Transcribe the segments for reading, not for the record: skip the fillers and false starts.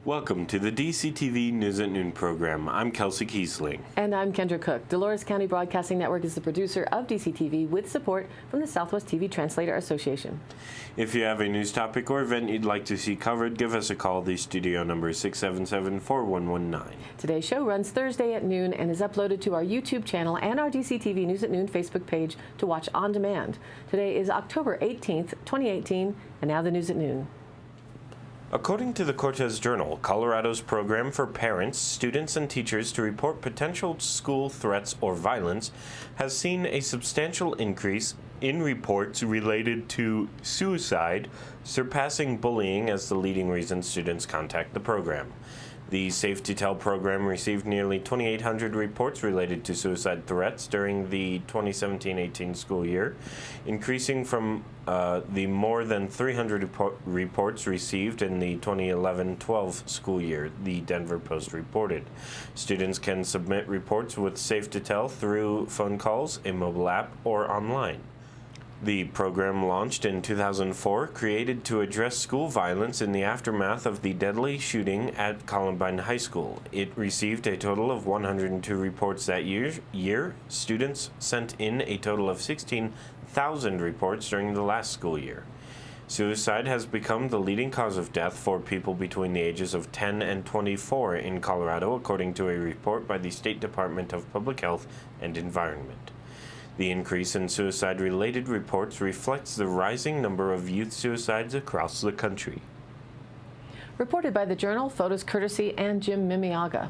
Welcome to the DCTV News at Noon program. I'm Kelsey Kiesling. And I'm Kendra Cook. Dolores County Broadcasting Network is the producer of DCTV with support from the Southwest TV Translator Association. If you have a news topic or event you'd like to see covered, give us a call. The studio number is 677-4119. Today's show runs Thursday at noon and is uploaded to our YouTube channel and our DCTV News at Noon Facebook page to watch on demand. Today is October 18th, 2018, and now the News at Noon. According to the Cortez Journal, Colorado's program for parents, students, and teachers to report potential school threats or violence has seen a substantial increase in reports related to suicide, surpassing bullying as the leading reason students contact the program. The Safe to Tell program received nearly 2,800 reports related to suicide threats during the 2017-18 school year, increasing from the more than 300 reports received in the 2011-12 school year, the Denver Post reported. Students can submit reports with Safe to Tell through phone calls, a mobile app, or online. The program, launched in 2004, created to address school violence in the aftermath of the deadly shooting at Columbine High School. It received a total of 102 reports that year. Students sent in a total of 16,000 reports during the last school year. Suicide has become the leading cause of death for people between the ages of 10 and 24 in Colorado, according to a report by the State Department of Public Health and Environment. The increase in suicide-related reports reflects the rising number of youth suicides across the country. Reported by the Journal, photos courtesy and Jim Mimiaga.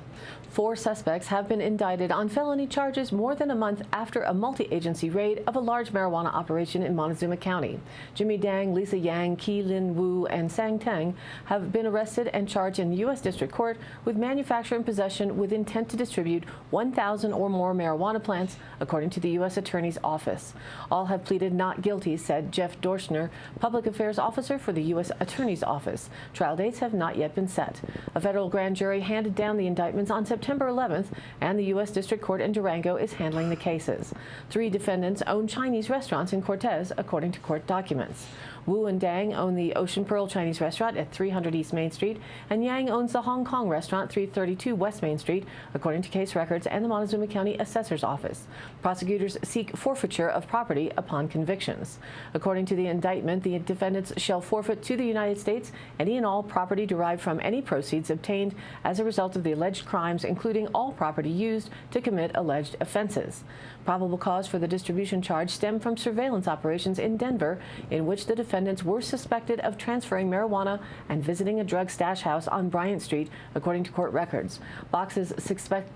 4 suspects have been indicted on felony charges more than a month after a multi-agency raid of a large marijuana operation in Montezuma County. Jimmy Dang, Lisa Yang, Ki Lin Wu, and Sang Teng have been arrested and charged in U.S. District Court with manufacture and possession with intent to distribute 1,000 or more marijuana plants, according to the U.S. Attorney's Office. All have pleaded not guilty, said Jeff Dorschner, Public Affairs Officer for the U.S. Attorney's Office. Trial dates have not yet been set. A federal grand jury handed down the indictments on September 11th, and the U.S. District Court in Durango is handling the cases. 3 defendants own Chinese restaurants in Cortez, according to court documents. Wu and Dang own the Ocean Pearl Chinese restaurant at 300 East Main Street, and Yang owns the Hong Kong restaurant 332 West Main Street, according to case records and the Montezuma County Assessor's Office. Prosecutors seek forfeiture of property upon convictions. According to the indictment, the defendants shall forfeit to the United States any and all property derived from any proceeds obtained as a result of the alleged crimes, including all property used to commit alleged offenses. Probable cause for the distribution charge stemmed from surveillance operations in Denver, in which the defendants were suspected of transferring marijuana and visiting a drug stash house on Bryant Street, according to court records. Boxes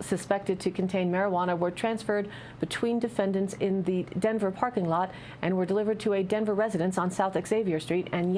suspected to contain marijuana were transferred between defendants in the Denver parking lot and were delivered to a Denver residence on South Xavier Street, and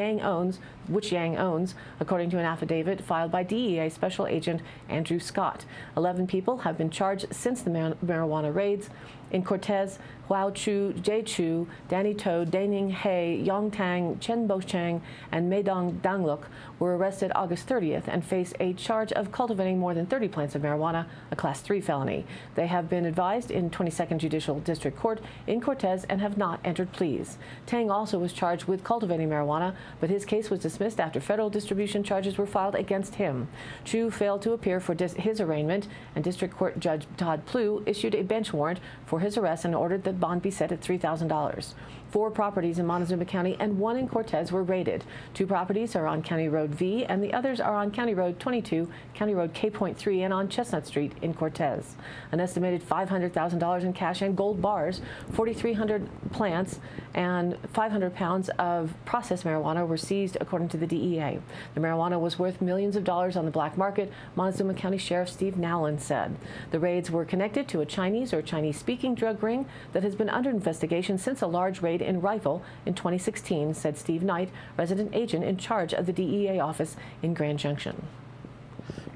which Yang owns, according to an affidavit filed by DEA Special Agent Andrew Scott. 11 people have been charged since the marijuana raids. In Cortez, Huao Chu, Jay Chu, Danny To, Daning He, Yong Tang, Chen Bochang, and Meidong Dangluk were arrested August 30th and face a charge of cultivating more than 30 plants of marijuana, a Class 3 felony. They have been advised in 22nd Judicial District Court in Cortez and have not entered pleas. Tang also was charged with cultivating marijuana, but his case was dismissed after federal distribution charges were filed against him. Chu failed to appear for his arraignment, and District Court Judge Todd Plew issued a bench warrant for his arrest and ordered that bond be set at $3,000. 4 properties in Montezuma County and 1 in Cortez were raided. 2 properties are on County Road V, and the others are on County Road 22, County Road K.3, and on Chestnut Street in Cortez. An estimated $500,000 in cash and gold bars, 4,300 plants, and 500 pounds of processed marijuana were seized, according to the DEA. The marijuana was worth millions of dollars on the black market, Montezuma County Sheriff Steve Nowlin said. The raids were connected to a Chinese or Chinese-speaking drug ring that has been under investigation since a large raid in Rifle in 2016, said Steve Knight, resident agent in charge of the DEA office in Grand Junction.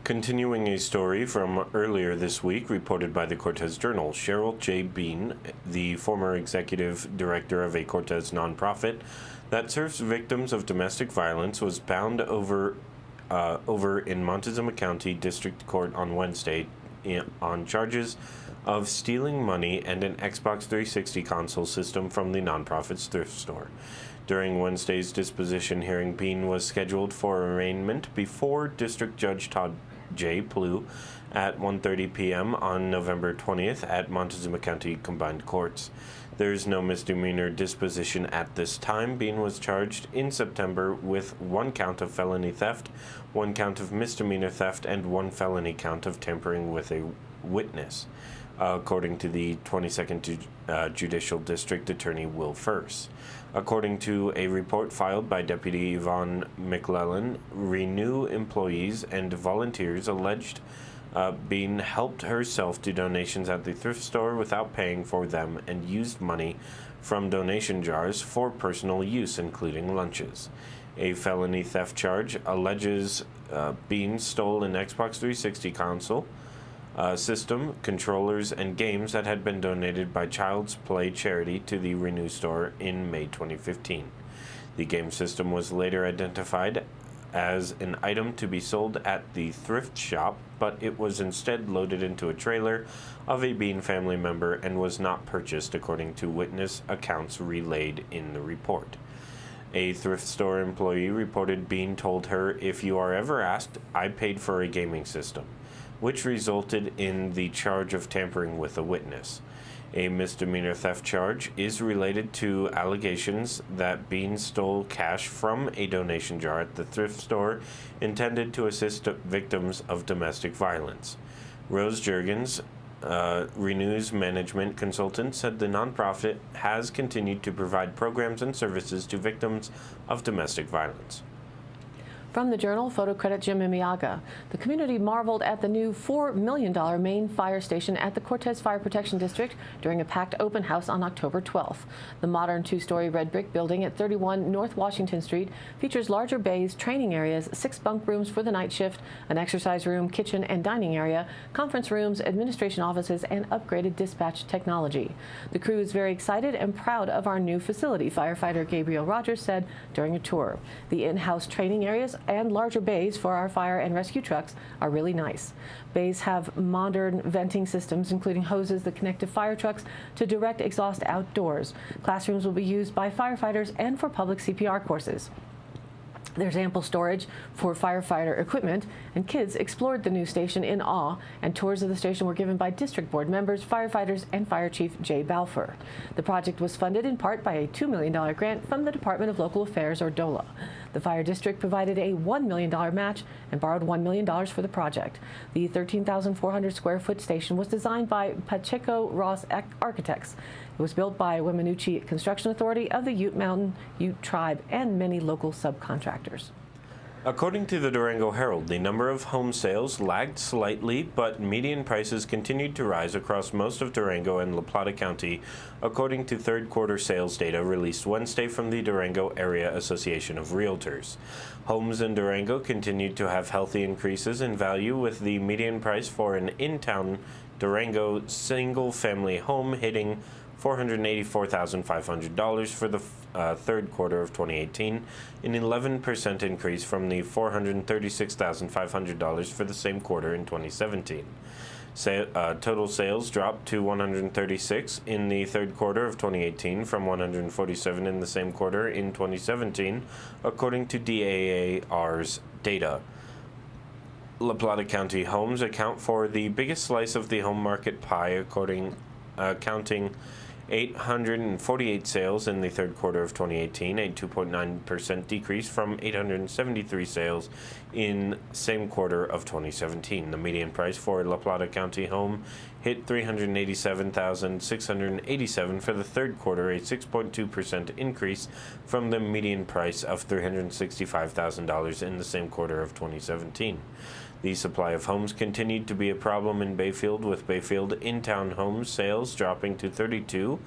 Continuing a story from earlier this week reported by the Cortez Journal, Cheryl J. Bean, the former executive director of a Cortez nonprofit that serves victims of domestic violence, was bound over in Montezuma County District Court on Wednesday on charges of stealing money and an Xbox 360 console system from the nonprofit's thrift store. During Wednesday's disposition hearing, Bean was scheduled for arraignment before District Judge Todd J. Plew at 1:30 p.m. on November 20th at Montezuma County Combined Courts. There is no misdemeanor disposition at this time. Bean was charged in September with 1 count of felony theft, 1 count of misdemeanor theft, and 1 felony count of tampering with a witness, according to the 22nd Judicial District Attorney Will Furse. According to a report filed by Deputy Yvonne McClellan, Renew employees and volunteers alleged Bean helped herself to donations at the thrift store without paying for them and used money from donation jars for personal use, including lunches. A felony theft charge alleges Bean stole an Xbox 360 console system, controllers, and games that had been donated by Child's Play charity to the Renew store in May 2015. The game system was later identified as an item to be sold at the thrift shop, but it was instead loaded into a trailer of a Bean family member and was not purchased, according to witness accounts relayed in the report. A thrift store employee reported Bean told her, "If you are ever asked, I paid for a gaming system," which resulted in the charge of tampering with a witness. A misdemeanor theft charge is related to allegations that Bean stole cash from a donation jar at the thrift store intended to assist victims of domestic violence. Rose Juergens, Renew's management consultant, said the nonprofit has continued to provide programs and services to victims of domestic violence. From the Journal, photo credit Jim Mimiaga. The community marveled at the new $4 million main fire station at the Cortez Fire Protection District during a packed open house on October 12th. The modern 2-story red brick building at 31 North Washington Street features larger bays, training areas, 6 bunk rooms for the night shift, an exercise room, kitchen and dining area, conference rooms, administration offices, and upgraded dispatch technology. The crew is very excited and proud of our new facility, firefighter Gabriel Rogers said during a tour. The in-house training areas and larger bays for our fire and rescue trucks are really nice. Bays have modern venting systems, including hoses that connect to fire trucks to direct exhaust outdoors. Classrooms will be used by firefighters and for public CPR courses. There's ample storage for firefighter equipment, and kids explored the new station in awe, and tours of the station were given by district board members, firefighters, and Fire Chief Jay Balfour. The project was funded in part by a $2 million grant from the Department of Local Affairs, or DOLA. The fire district provided a $1 million match and borrowed $1 million for the project. The 13,400 square foot station was designed by Pacheco Ross Architects. It was built by Weminuche Construction Authority of the Ute Mountain Ute Tribe and many local subcontractors. According to the Durango Herald, the number of home sales lagged slightly, but median prices continued to rise across most of Durango and La Plata County, according to third quarter sales data released Wednesday from the Durango Area Association of Realtors. Homes in Durango continued to have healthy increases in value, with the median price for an in-town Durango single-family home hitting $484,500 for the third quarter of 2018, an 11% increase from the $436,500 for the same quarter in 2017. Total sales dropped to 136 in the third quarter of 2018 from 147 in the same quarter in 2017, according to DAAR's data. La Plata County homes account for the biggest slice of the home market pie, counting 848 sales in the third quarter of 2018, a 2.9% decrease from 873 sales in same quarter of 2017. The median price for a La Plata County home hit $387,687 for the third quarter, a 6.2% increase from the median price of $365,000 in the same quarter of 2017. The supply of homes continued to be a problem in Bayfield, with Bayfield in-town home sales dropping to 32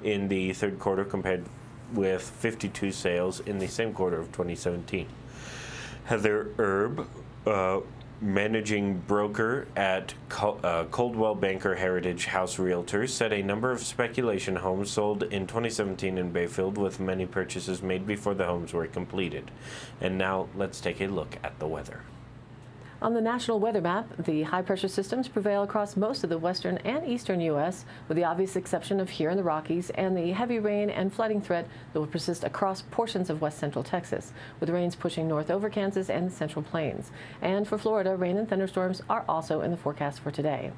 in the third quarter compared with 52 sales in the same quarter of 2017. Heather Erb, managing broker at Coldwell Banker Heritage House Realtors, said a number of speculation homes sold in 2017 in Bayfield, with many purchases made before the homes were completed. And now let's take a look at the weather. On the national weather map, the high-pressure systems prevail across most of the western and eastern U.S., with the obvious exception of here in the Rockies and the heavy rain and flooding threat that will persist across portions of west central Texas, with rains pushing north over Kansas and the Central Plains. And for Florida, rain and thunderstorms are also in the forecast for today.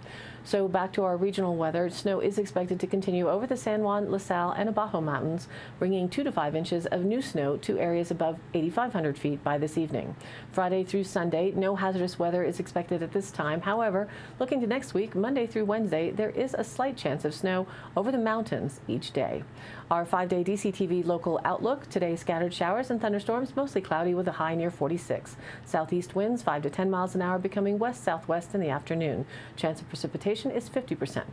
So back to our regional weather. Snow is expected to continue over the San Juan, La Salle, and Abajo Mountains, bringing 2 to 5 inches of new snow to areas above 8,500 feet by this evening. Friday through Sunday, no hazardous weather is expected at this time. However, looking to next week, Monday through Wednesday, there is a slight chance of snow over the mountains each day. Our 5-day DCTV local outlook: today, scattered showers and thunderstorms, mostly cloudy with a high near 46. Southeast winds 5 to 10 miles an hour, becoming west-southwest in the afternoon. Chance of precipitation is 50%.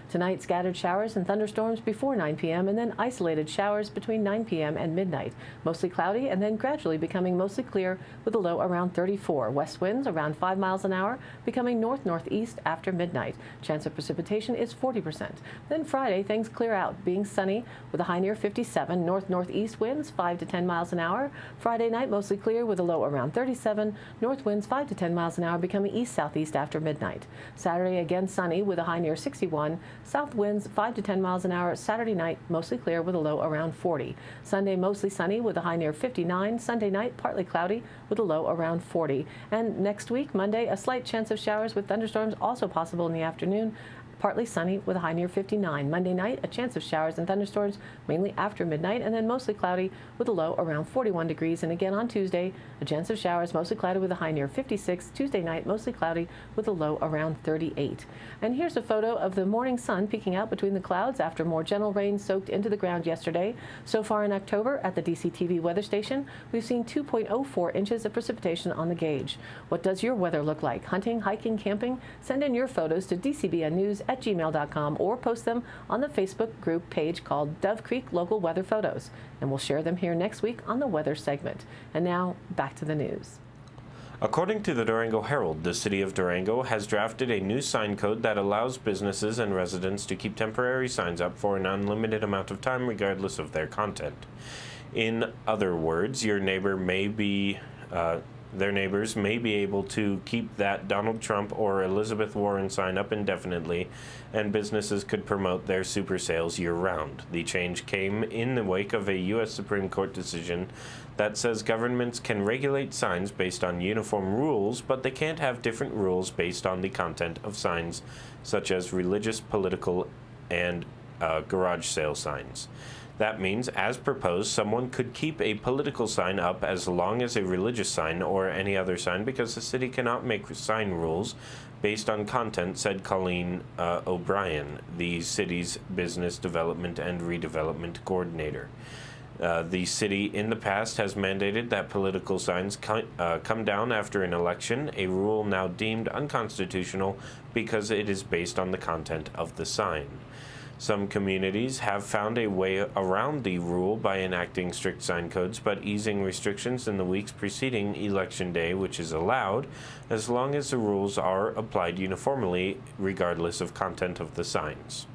Tonight, scattered showers and thunderstorms before 9 p.m. and then isolated showers between 9 p.m. and midnight. Mostly cloudy and then gradually becoming mostly clear with a low around 34. West winds around 5 miles an hour, becoming north-northeast after midnight. Chance of precipitation is 40%. Then Friday, things clear out, being sunny with a high near 57. North-northeast winds 5 to 10 miles an hour. Friday night, mostly clear with a low around 37. North winds 5 to 10 miles an hour, becoming east-southeast after midnight. Saturday, again sunny with a high near 61. South winds 5 to 10 miles an hour. Saturday night, mostly clear with a low around 40. Sunday, mostly sunny with a high near 59. Sunday night, partly cloudy with a low around 40. And next week, Monday, a slight chance of showers with thunderstorms also possible in the afternoon. Partly sunny with a high near 59. Monday night, a chance of showers and thunderstorms mainly after midnight, and then mostly cloudy with a low around 41 degrees. And again on Tuesday, a chance of showers, mostly cloudy with a high near 56. Tuesday night, mostly cloudy with a low around 38. And here's a photo of the morning sun peeking out between the clouds after more gentle rain soaked into the ground yesterday. So far in October, at the DCTV weather station, we've seen 2.04 inches of precipitation on the gauge. What does your weather look like? Hunting, hiking, camping? Send in your photos to dcbnnews@gmail.com or post them on the Facebook group page called Dove Creek Local Weather Photos, and we'll share them here next week on the weather segment. And now, back to the news. According to the Durango Herald, the city of Durango has drafted a new sign code that allows businesses and residents to keep temporary signs up for an unlimited amount of time regardless of their content. In other words, your neighbor may be their neighbors may be able to keep that Donald Trump or Elizabeth Warren sign up indefinitely, and businesses could promote their super sales year-round. The change came in the wake of a U.S. Supreme Court decision that says governments can regulate signs based on uniform rules, but they can't have different rules based on the content of signs, such as religious, political, and garage sale signs. That means, as proposed, someone could keep a political sign up as long as a religious sign or any other sign, because the city cannot make sign rules based on content, said Colleen O'Brien, the city's business development and redevelopment coordinator. The city in the past has mandated that political signs come down after an election, a rule now deemed unconstitutional because it is based on the content of the sign. Some communities have found a way around the rule by enacting strict sign codes, but easing restrictions in the weeks preceding Election Day, which is allowed, as long as the rules are applied uniformly, regardless of content of the signs.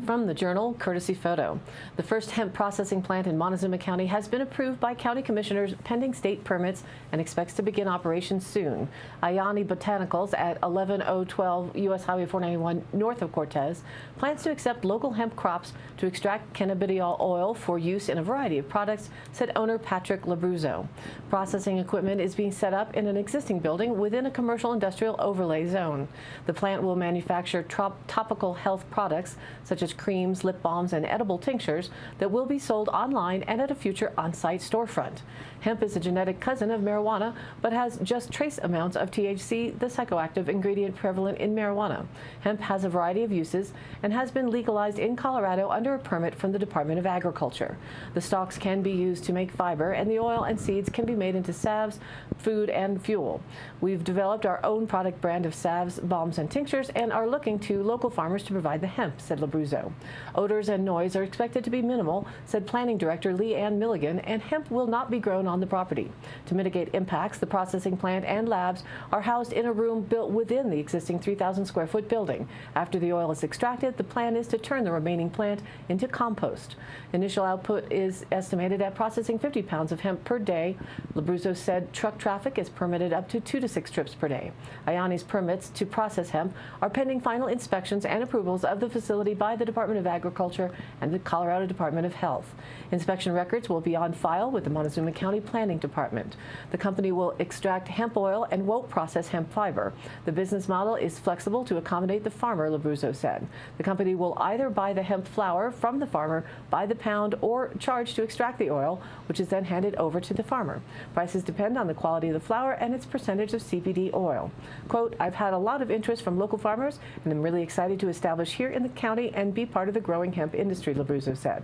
From the Journal, courtesy photo. The first hemp processing plant in Montezuma County has been approved by county commissioners pending state permits and expects to begin operations soon. Ayani Botanicals at 11012 U.S. Highway 491 north of Cortez plans to accept local hemp crops to extract cannabidiol oil for use in a variety of products, said owner Patrick Labruzzo. Processing equipment is being set up in an existing building within a commercial industrial overlay zone. The plant will manufacture topical health products such as creams, lip balms, and edible tinctures that will be sold online and at a future on-site storefront. Hemp is a genetic cousin of marijuana, but has just trace amounts of THC, the psychoactive ingredient prevalent in marijuana. Hemp has a variety of uses and has been legalized in Colorado under a permit from the Department of Agriculture. The stalks can be used to make fiber, and the oil and seeds can be made into salves, food, and fuel. We've developed our own product brand of salves, balms, and tinctures and are looking to local farmers to provide the hemp, said Labruzzo. Labruzo. Odors and noise are expected to be minimal, said Planning Director Lee Ann Milligan, and hemp will not be grown on the property. To mitigate impacts, the processing plant and labs are housed in a room built within the existing 3,000 square foot building. After the oil is extracted, the plan is to turn the remaining plant into compost. Initial output is estimated at processing 50 pounds of hemp per day. Labruzo said truck traffic is permitted up to 2 to 6 trips per day. Ayani's permits to process hemp are pending final inspections and approvals of the facility by the Department of Agriculture and the Colorado Department of Health. Inspection records will be on file with the Montezuma County Planning Department. The company will extract hemp oil and won't process hemp fiber. The business model is flexible to accommodate the farmer, Labruzo said. The company will either buy the hemp flower from the farmer by the pound or charge to extract the oil, which is then handed over to the farmer. Prices depend on the quality of the flower and its percentage of CBD oil. Quote, "I've had a lot of interest from local farmers, and I'm really excited to establish here in the county and be part of the growing hemp industry," Labruzo said.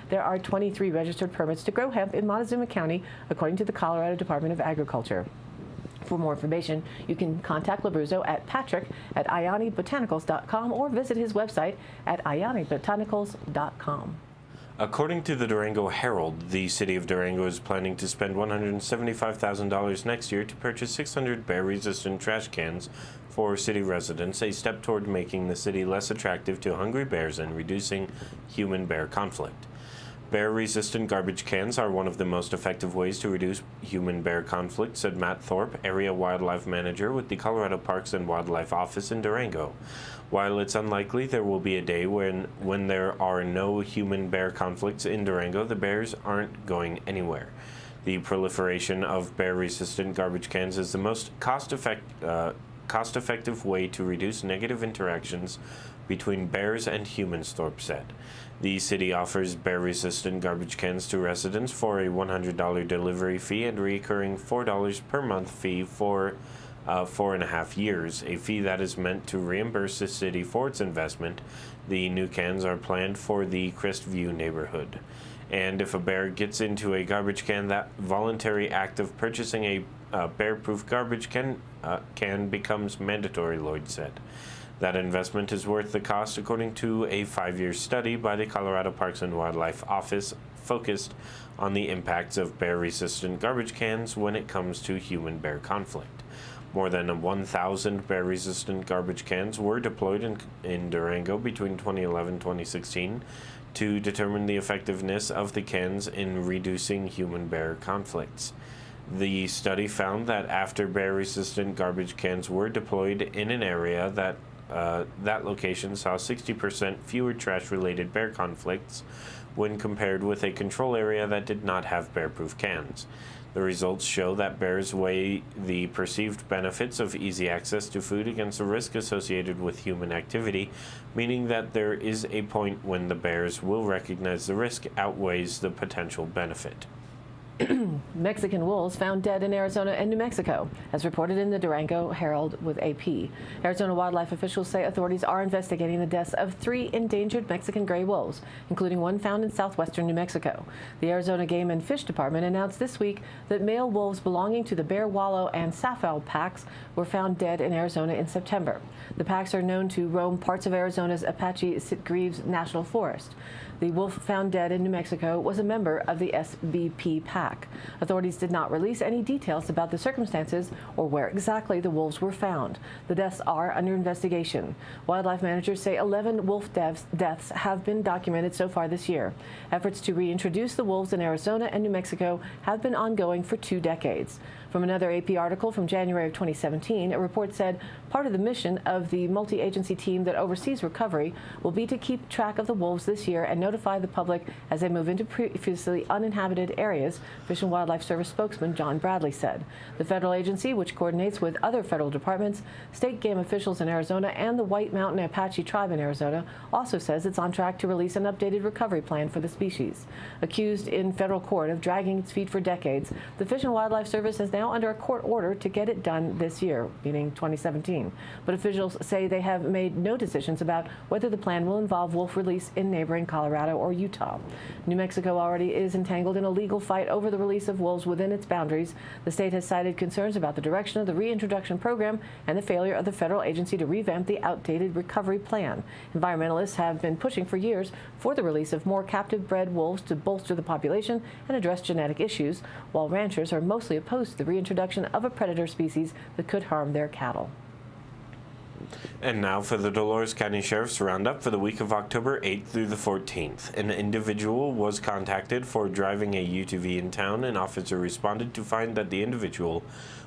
There are 23 registered permits to grow hemp in Montezuma County, according to the Colorado Department of Agriculture. For more information, you can contact Labruzo at patrick@ayanibotanicals.com or visit his website at ayanibotanicals.com. According to the Durango Herald, the city of Durango is planning to spend $175,000 next year to purchase 600 bear-resistant trash cans for city residents, a step toward making the city less attractive to hungry bears and reducing human-bear conflict. Bear-resistant garbage cans are one of the most effective ways to reduce human-bear conflict, said Matt Thorpe, Area Wildlife Manager with the Colorado Parks and Wildlife Office in Durango. While it's unlikely there will be a day when there are no human-bear conflicts in Durango, the bears aren't going anywhere. The proliferation of bear-resistant garbage cans is the most cost-effective way to reduce negative interactions between bears and humans, Thorpe said. The city offers bear-resistant garbage cans to residents for a $100 delivery fee and recurring $4 per month fee for 4.5 years, a fee that is meant to reimburse the city for its investment. The new cans are planned for the Crestview neighborhood. And if a bear gets into a garbage can, that voluntary act of purchasing a bear-proof garbage can becomes mandatory, Lloyd said. That investment is worth the cost, according to a 5-year study by the Colorado Parks and Wildlife Office focused on the impacts of bear-resistant garbage cans when it comes to human-bear conflict. More than 1,000 bear-resistant garbage cans were deployed in Durango between 2011 and 2016 to determine the effectiveness of the cans in reducing human-bear conflicts. The study found that after bear-resistant garbage cans were deployed in an area that location saw 60% fewer trash-related bear conflicts when compared with a control area that did not have bear-proof cans. The results show that bears weigh the perceived benefits of easy access to food against the risk associated with human activity, meaning that there is a point when the bears will recognize the risk outweighs the potential benefit. Mexican wolves found dead in Arizona and New Mexico, as reported in the Durango Herald with AP. Arizona wildlife officials say authorities are investigating the deaths of 3 endangered Mexican gray wolves, including one found in southwestern New Mexico. The Arizona Game and Fish Department announced this week that male wolves belonging to the Bear Wallow and Saffowl packs were found dead in Arizona in September. The packs are known to roam parts of Arizona's Apache Sitgreaves National Forest. The wolf found dead in New Mexico was a member of the SBP pack. Authorities did not release any details about the circumstances or where exactly the wolves were found. The deaths are under investigation. Wildlife managers say 11 wolf deaths have been documented so far this year. Efforts to reintroduce the wolves in Arizona and New Mexico have been ongoing for 2 decades. From another AP article from January of 2017, a report said part of the mission of the multi-agency team that oversees recovery will be to keep track of the wolves this year and notify the public as they move into previously uninhabited areas, Fish and Wildlife Service spokesman John Bradley said. The federal agency, which coordinates with other federal departments, state game officials in Arizona, and the White Mountain Apache tribe in Arizona, also says it's on track to release an updated recovery plan for the species. Accused in federal court of dragging its feet for decades, the Fish and Wildlife Service is now under a court order to get it done this year, meaning 2017. But officials say they have made no decisions about whether the plan will involve wolf release in neighboring Colorado or Utah. New Mexico already is entangled in a legal fight over over the release of wolves within its boundaries. The state has cited concerns about the direction of the reintroduction program and the failure of the federal agency to revamp the outdated recovery plan. Environmentalists have been pushing for years for the release of more captive-bred wolves to bolster the population and address genetic issues, while ranchers are mostly opposed to the reintroduction of a predator species that could harm their cattle. And now for the Dolores County Sheriff's Roundup for the week of October 8th through the 14th. An individual was contacted for driving a UTV in town. An officer responded to find that the individual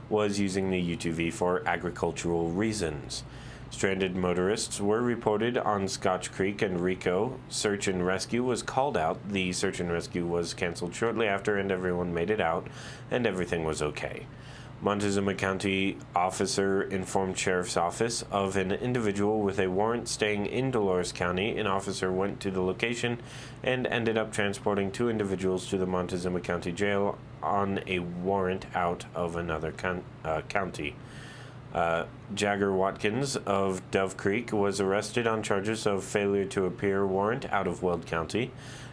was using the UTV for agricultural reasons. Stranded motorists were reported on Scotch Creek and Rico. Search and rescue was called out. The search and rescue was canceled shortly after, and everyone made it out, and everything was okay. Montezuma County officer informed Sheriff's Office of an individual with a warrant staying in Dolores County. An officer went to the location and ended up transporting 2 individuals to the Montezuma County Jail on a warrant out of another county. Jagger Watkins of Dove Creek was arrested on charges of failure to appear warrant out of Weld County.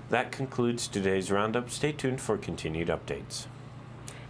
That concludes today's roundup. Stay tuned for continued updates.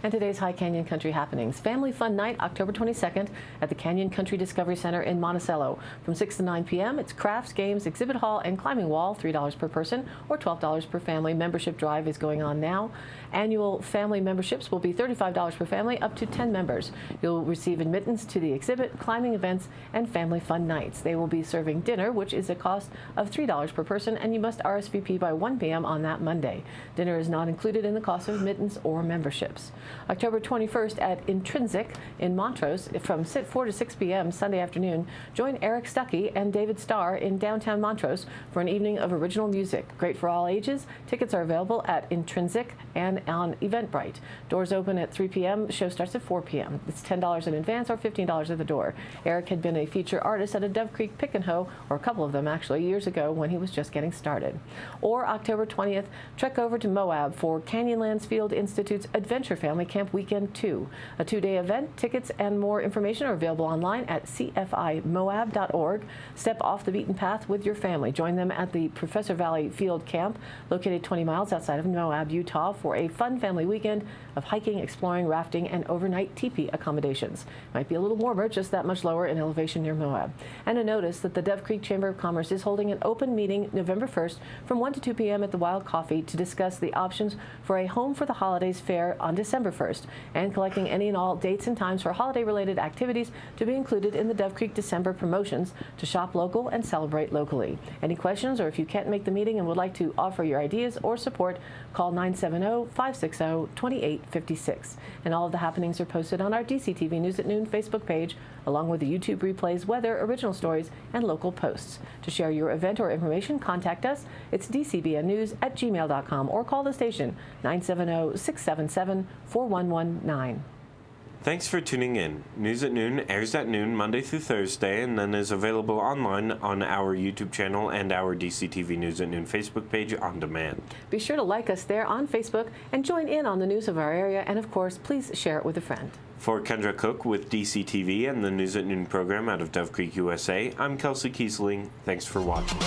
And today's High Canyon Country happenings. Family Fun Night, October 22nd at the Canyon Country Discovery Center in Monticello. From 6 to 9 p.m., it's crafts, games, exhibit hall, and climbing wall, $3 per person or $12 per family. Membership drive is going on now. Annual family memberships will be $35 per family, up to 10 members. You'll receive admittance to the exhibit, climbing events, and family fun nights. They will be serving dinner, which is a cost of $3 per person, and you must RSVP by 1 p.m. on that Monday. Dinner is not included in the cost of admittance or memberships. October 21st at Intrinsic in Montrose from 4 to 6 p.m. Sunday afternoon. Join Eric Stuckey and David Starr in downtown Montrose for an evening of original music. Great for all ages. Tickets are available at Intrinsic and on Eventbrite. Doors open at 3 p.m. Show starts at 4 p.m. It's $10 in advance or $15 at the door. Eric had been a feature artist at a Dove Creek Pick and Hoe, or a couple of them actually, years ago when he was just getting started. Or October 20th, trek over to Moab for Canyonlands Field Institute's Adventure Family Camp Weekend 2. A 2-day event. Tickets and more information are available online at cfimoab.org. Step off the beaten path with your family. Join them at the Professor Valley Field Camp, located 20 miles outside of Moab, Utah, for a fun family weekend of hiking, exploring, rafting, and overnight teepee accommodations. Might be a little warmer, just that much lower in elevation near Moab. And a notice that the Dove Creek Chamber of Commerce is holding an open meeting November 1st from 1 to 2 p.m. at the Wild Coffee to discuss the options for a Home for the Holidays fair on December 1st and collecting any and all dates and times for holiday-related activities to be included in the Dove Creek December promotions to shop local and celebrate locally. Any questions, or if you can't make the meeting and would like to offer your ideas or support, call 970-560-2856. And all of the happenings are posted on our DCTV News at Noon Facebook page, along with the YouTube replays, weather, original stories, and local posts. To share your event or information, contact us. It's dcbnnews@gmail.com or call the station 970-677-4119. Thanks for tuning in. News at Noon airs at noon Monday through Thursday and then is available online on our YouTube channel and our DCTV News at Noon Facebook page on demand. Be sure to like us there on Facebook and join in on the news of our area, and of course, please share it with a friend. For Kendra Cook with DCTV and the News at Noon program out of Dove Creek, USA, I'm Kelsey Kiesling. Thanks for watching.